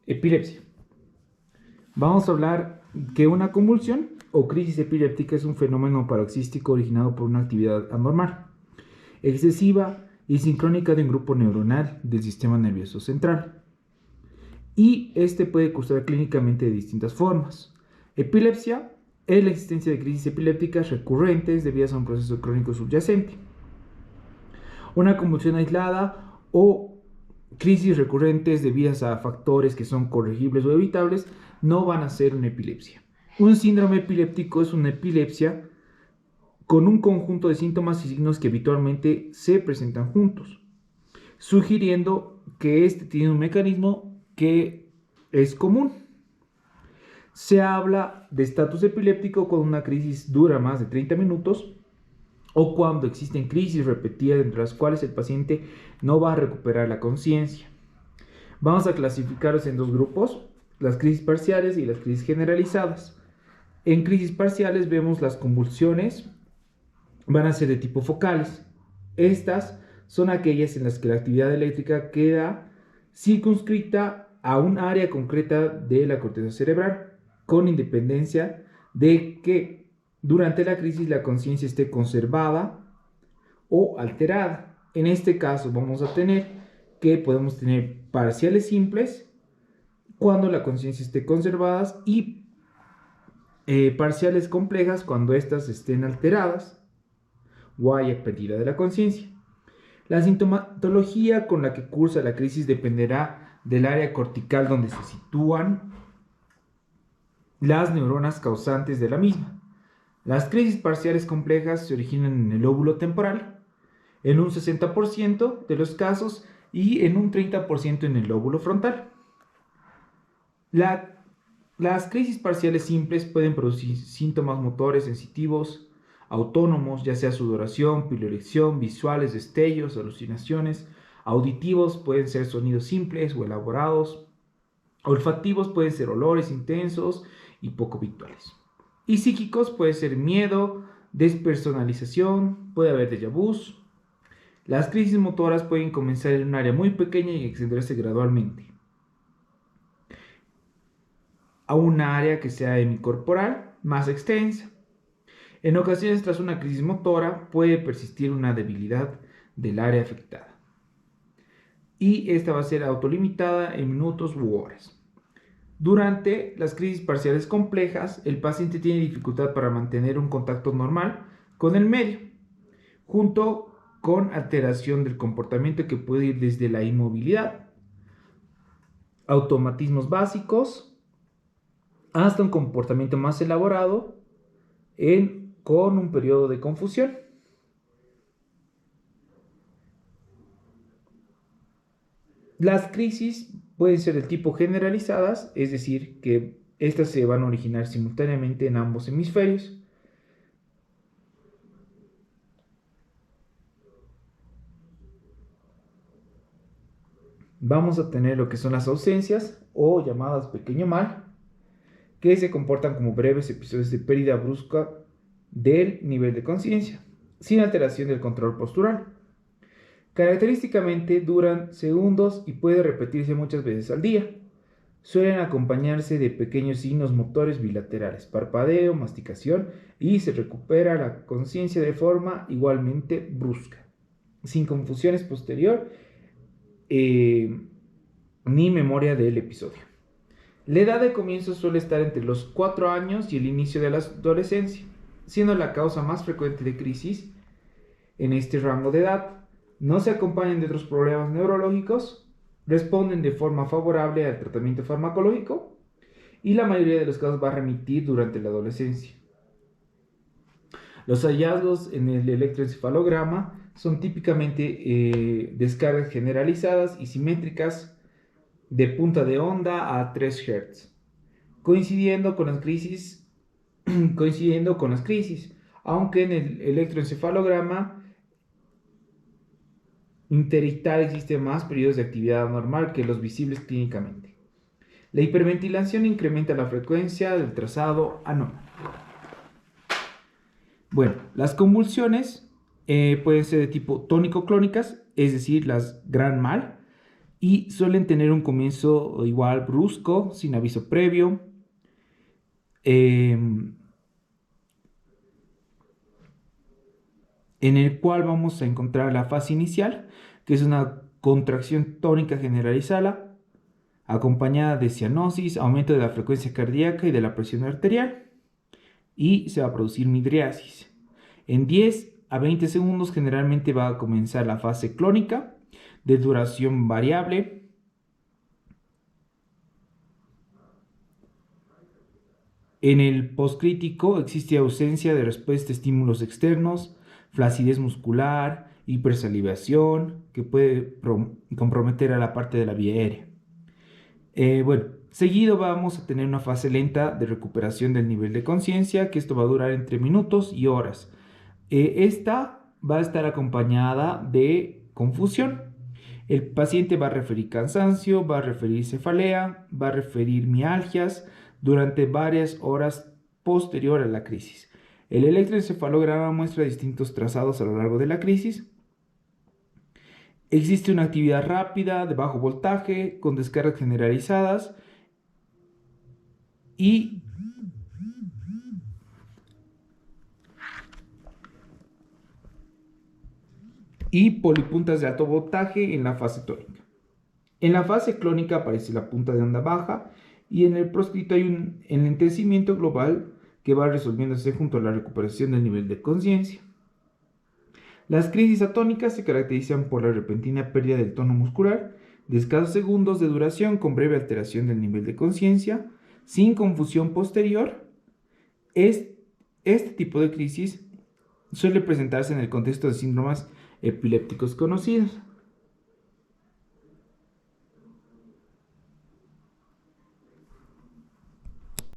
Epilepsia. Vamos a hablar que una convulsión o crisis epiléptica es un fenómeno paroxístico originado por una actividad anormal, excesiva y sincrónica de un grupo neuronal del sistema nervioso central. Y este puede cursar clínicamente de distintas formas. Epilepsia es la existencia de crisis epilépticas recurrentes debidas a un proceso crónico subyacente. Una convulsión aislada o crisis recurrentes debidas a factores que son corregibles o evitables no van a ser una epilepsia. Un síndrome epiléptico es una epilepsia con un conjunto de síntomas y signos que habitualmente se presentan juntos, sugiriendo que este tiene un mecanismo que es común. Se habla de estatus epiléptico cuando una crisis dura más de 30 minutos o cuando existen crisis repetidas entre las cuales el paciente no va a recuperar la conciencia. Vamos a clasificarlos en dos grupos, las crisis parciales y las crisis generalizadas. En crisis parciales vemos las convulsiones, van a ser de tipo focales. Estas son aquellas en las que la actividad eléctrica queda circunscrita a un área concreta de la corteza cerebral, con independencia de que durante la crisis la conciencia esté conservada o alterada. En este caso vamos a tener que podemos tener parciales simples cuando la conciencia esté conservada y parciales complejas cuando éstas estén alteradas o haya pérdida de la conciencia. La sintomatología con la que cursa la crisis dependerá del área cortical donde se sitúan las neuronas causantes de la misma. Las crisis parciales complejas se originan en el lóbulo temporal, en un 60% de los casos y en un 30% en el lóbulo frontal. Las crisis parciales simples pueden producir síntomas motores sensitivos, autónomos, ya sea sudoración, piloerección, visuales, destellos, alucinaciones, auditivos pueden ser sonidos simples o elaborados, olfativos pueden ser olores intensos y poco habituales. Y psíquicos puede ser miedo, despersonalización, puede haber déjà vus. Las crisis motoras pueden comenzar en un área muy pequeña y extenderse gradualmente a una área que sea hemicorporal más extensa. En ocasiones, tras una crisis motora, puede persistir una debilidad del área afectada. Y esta va a ser autolimitada en minutos u horas. Durante las crisis parciales complejas, el paciente tiene dificultad para mantener un contacto normal con el medio, junto con alteración del comportamiento que puede ir desde la inmovilidad, automatismos básicos, hasta un comportamiento más elaborado con un periodo de confusión. Las crisis pueden ser de tipo generalizadas, es decir, que estas se van a originar simultáneamente en ambos hemisferios. Vamos a tener lo que son las ausencias o llamadas pequeño mal, que se comportan como breves episodios de pérdida brusca del nivel de conciencia, sin alteración del control postural. Característicamente duran segundos y puede repetirse muchas veces al día. Suelen acompañarse de pequeños signos motores bilaterales, parpadeo, masticación y se recupera la conciencia de forma igualmente brusca, sin confusiones posterior ni memoria del episodio. La edad de comienzo suele estar entre los 4 años y el inicio de la adolescencia, siendo la causa más frecuente de crisis en este rango de edad. No se acompañan de otros problemas neurológicos, responden de forma favorable al tratamiento farmacológico y la mayoría de los casos va a remitir durante la adolescencia. Los hallazgos en el electroencefalograma son típicamente descargas generalizadas y simétricas de punta de onda a 3 Hz, coincidiendo con las crisis, aunque en el electroencefalograma interictal existen más periodos de actividad anormal que los visibles clínicamente. La hiperventilación incrementa la frecuencia del trazado anormal. Bueno, las convulsiones pueden ser de tipo tónico-clónicas, es decir, las gran mal, y suelen tener un comienzo igual brusco, sin aviso previo. En el cual vamos a encontrar la fase inicial, que es una contracción tónica generalizada, acompañada de cianosis, aumento de la frecuencia cardíaca y de la presión arterial, y se va a producir midriasis. En 10 a 20 segundos generalmente va a comenzar la fase clónica, de duración variable. En el postcrítico existe ausencia de respuesta a estímulos externos, flacidez muscular, hipersalivación, que puede comprometer a la parte de la vía aérea. Seguido vamos a tener una fase lenta de recuperación del nivel de conciencia, que esto va a durar entre minutos y horas. Esta va a estar acompañada de confusión. El paciente va a referir cansancio, va a referir cefalea, va a referir mialgias durante varias horas posterior a la crisis. El electroencefalograma muestra distintos trazados a lo largo de la crisis. Existe una actividad rápida de bajo voltaje con descargas generalizadas y polipuntas de alto voltaje en la fase tónica. En la fase clónica aparece la punta de onda baja y en el proscrito hay un enlentecimiento global que va resolviéndose junto a la recuperación del nivel de conciencia. Las crisis atónicas se caracterizan por la repentina pérdida del tono muscular, de escasos segundos de duración con breve alteración del nivel de conciencia, sin confusión posterior. Este tipo de crisis suele presentarse en el contexto de síndromes epilépticos conocidos.